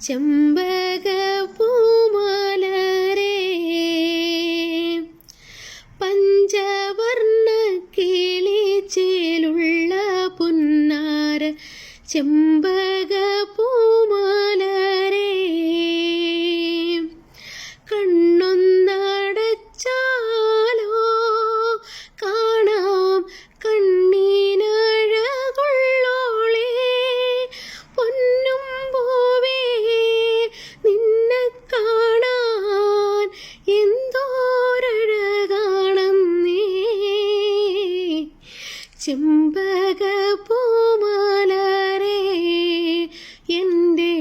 ചെമ്പക പൂമലരേ പഞ്ചവർണ്ണ കിളിച്ചേലുള്ള പുന്നാര ചെമ്പക പൂമലരേ കണ്ണൊന്നടച്ചാലോ കാണാം കണ്ണീനഴകുള്ളോളേ പൊന്നും പൂവേ നിന്നെ കാണാൻ എന്തോരഴകാണെന്നേ ചെമ്പക പൂമലരേ എൻ്റെ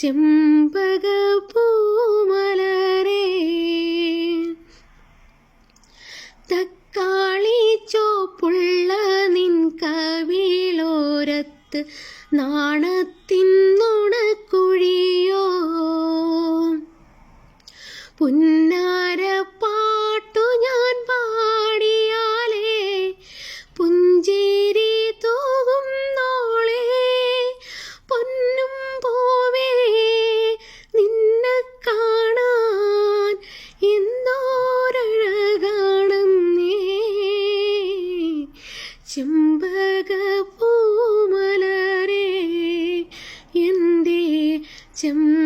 ചെമ്പക പൂമലരേ തക്കാളി ചോപ്പുള്ള നിൻ കവിളോരത്ത് നാണത്തിൻ നുണക്കുഴിയോ പുന്നാര പാട്ടു ഞാൻ പാടിയാലേ പുഞ്ചിരി തൂകുന്നോളേ പൊന്നും പൂവേ നിന്നെ കാണാൻ എന്തോരഴകാണെന്നേ ചെമ്പക പൂമലരേ എൻ്റെ ചെമ്പക